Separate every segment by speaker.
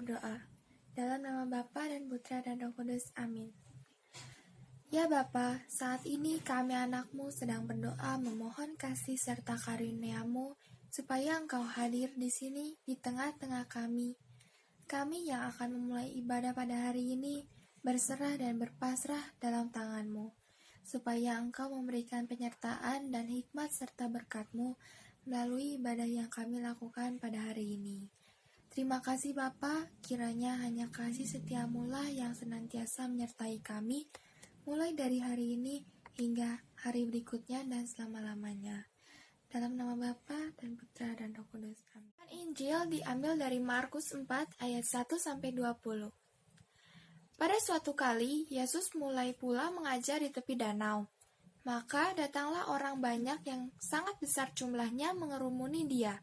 Speaker 1: berdoa. Dalam nama Bapa dan Putra dan Roh Kudus. Amin. Ya Bapa, saat ini kami anak-Mu sedang berdoa memohon kasih serta karunia-Mu supaya Engkau hadir di sini di tengah-tengah kami. Kami yang akan memulai ibadah pada hari ini berserah dan berpasrah dalam tangan-Mu, supaya Engkau memberikan penyertaan dan hikmat serta berkat-Mu melalui ibadah yang kami lakukan pada hari ini. Terima kasih Bapa, kiranya hanya kasih setiamu lah yang senantiasa menyertai kami, mulai dari hari ini hingga hari berikutnya dan selama-lamanya. Dalam nama Bapa dan Putra dan Roh Kudus. Amin. Injil diambil dari Markus 4 ayat 1-20. Pada suatu kali, Yesus mulai pula mengajar di tepi danau. Maka datanglah orang banyak yang sangat besar jumlahnya mengerumuni dia,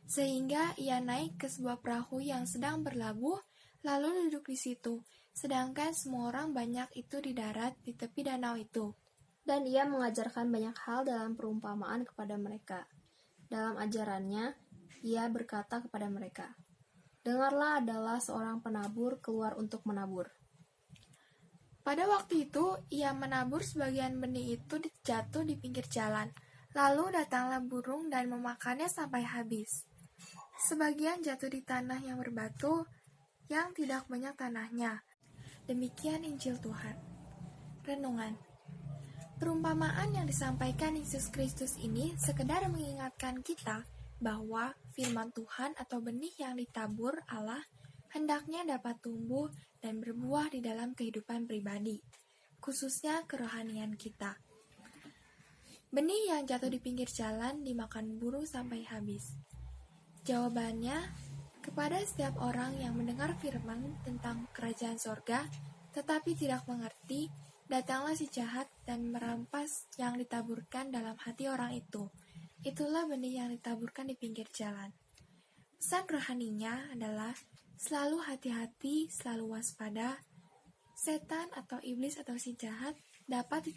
Speaker 1: sehingga ia naik ke sebuah perahu yang sedang berlabuh, lalu duduk di situ, sedangkan semua orang banyak itu di darat di tepi danau itu.
Speaker 2: Dan ia mengajarkan banyak hal dalam perumpamaan kepada mereka. Dalam ajarannya, ia berkata kepada mereka, "Dengarlah, adalah seorang penabur keluar untuk menabur.
Speaker 1: Pada waktu itu, ia menabur sebagian benih itu jatuh di pinggir jalan. Lalu datanglah burung dan memakannya sampai habis. Sebagian jatuh di tanah yang berbatu, yang tidak banyak tanahnya." Demikian Injil Tuhan. Renungan. Perumpamaan yang disampaikan Yesus Kristus ini sekedar mengingatkan kita bahwa firman Tuhan atau benih yang ditabur Allah hendaknya dapat tumbuh dan berbuah di dalam kehidupan pribadi, khususnya kerohanian kita. Benih yang jatuh di pinggir jalan dimakan burung sampai habis. Jawabannya, kepada setiap orang yang mendengar firman tentang kerajaan sorga, tetapi tidak mengerti, datanglah si jahat dan merampas yang ditaburkan dalam hati orang itu. Itulah benih yang ditaburkan di pinggir jalan. Pesan rohaninya adalah selalu hati-hati, selalu waspada. Setan atau iblis atau si jahat dapat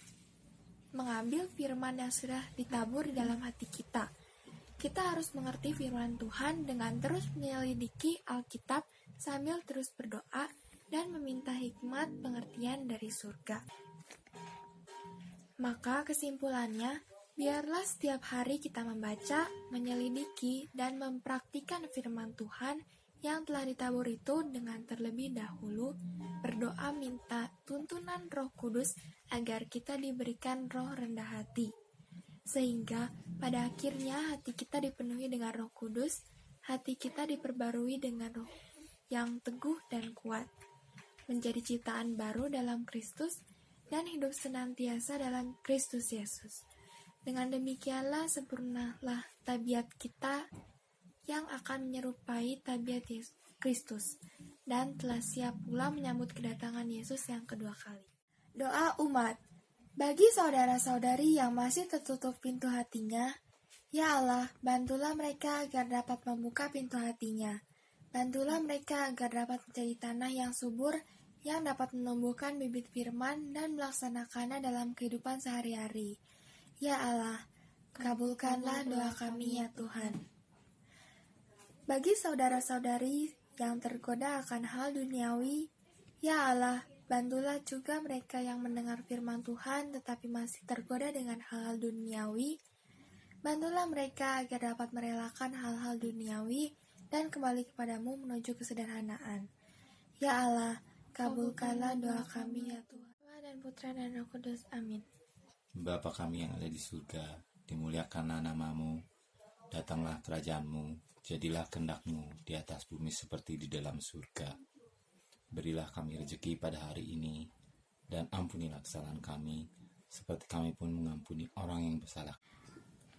Speaker 1: mengambil firman yang sudah ditabur di dalam hati kita. Kita harus mengerti firman Tuhan dengan terus menyelidiki Alkitab sambil terus berdoa dan meminta hikmat pengertian dari surga. Maka kesimpulannya, biarlah setiap hari kita membaca, menyelidiki, dan mempraktikkan firman Tuhan yang telah ditabur itu dengan terlebih dahulu berdoa minta tuntunan Roh Kudus agar kita diberikan roh rendah hati. Sehingga pada akhirnya hati kita dipenuhi dengan Roh Kudus, hati kita diperbarui dengan roh yang teguh dan kuat, menjadi ciptaan baru dalam Kristus, dan hidup senantiasa dalam Kristus Yesus. Dengan demikianlah sempurnalah tabiat kita yang akan menyerupai tabiat Kristus, dan telah siap pula menyambut kedatangan Yesus yang kedua kali. Doa umat. Bagi saudara-saudari yang masih tertutup pintu hatinya, ya Allah, bantulah mereka agar dapat membuka pintu hatinya. Bantulah mereka agar dapat menjadi tanah yang subur, yang dapat menumbuhkan bibit firman dan melaksanakannya dalam kehidupan sehari-hari. Ya Allah, kabulkanlah doa kami ya Tuhan. Bagi saudara-saudari yang tergoda akan hal duniawi, ya Allah, bantulah juga mereka yang mendengar firman Tuhan tetapi masih tergoda dengan hal-hal duniawi. Bantulah mereka agar dapat merelakan hal-hal duniawi dan kembali kepadamu menuju kesederhanaan. Ya Allah, kabulkanlah doa kami ya Tuhan. Bapa dan Putra dan Roh Kudus. Amin.
Speaker 3: Bapa kami yang ada di surga, dimuliakanlah namamu, datanglah kerajaanmu, jadilah kehendak-Mu di atas bumi seperti di dalam surga. Berilah kami rezeki pada hari ini, dan ampunilah kesalahan kami, seperti kami pun mengampuni orang yang bersalah.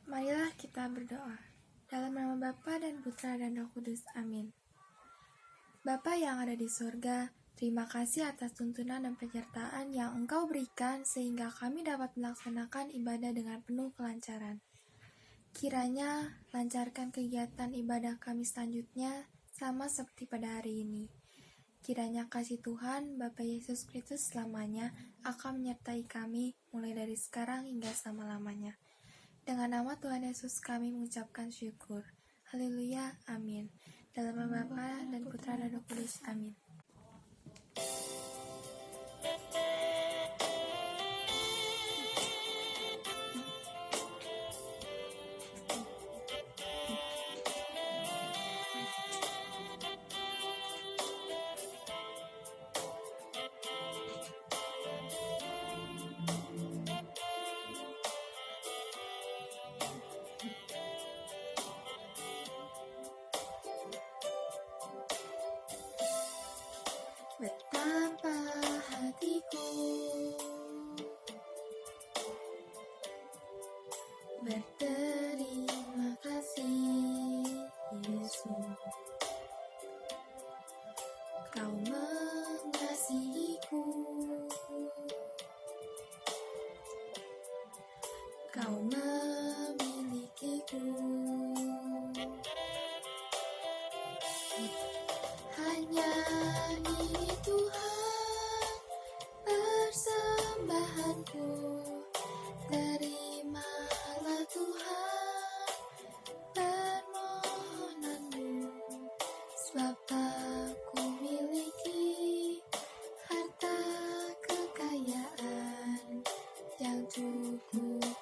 Speaker 1: Marilah kita berdoa. Dalam nama Bapa dan Putra dan Roh Kudus. Amin. Bapa yang ada di surga, terima kasih atas tuntunan dan penyertaan yang Engkau berikan sehingga kami dapat melaksanakan ibadah dengan penuh kelancaran. Kiranya lancarkan kegiatan ibadah kami selanjutnya sama seperti pada hari ini. Kiranya kasih Tuhan, Bapa Yesus Kristus selamanya akan menyertai kami mulai dari sekarang hingga selama-lamanya. Dengan nama Tuhan Yesus kami mengucapkan syukur. Haleluya, amin. Dalam nama Bapa dan Putra dan Roh Kudus. Amin. Betapa hatiku berterima kasih, Yesus. Kau mengasihiku, Kau memilikiku. Hanya ini Tuhan persembahanku, terimalah Tuhan permohonanmu, sebab aku miliki harta kekayaan yang cukup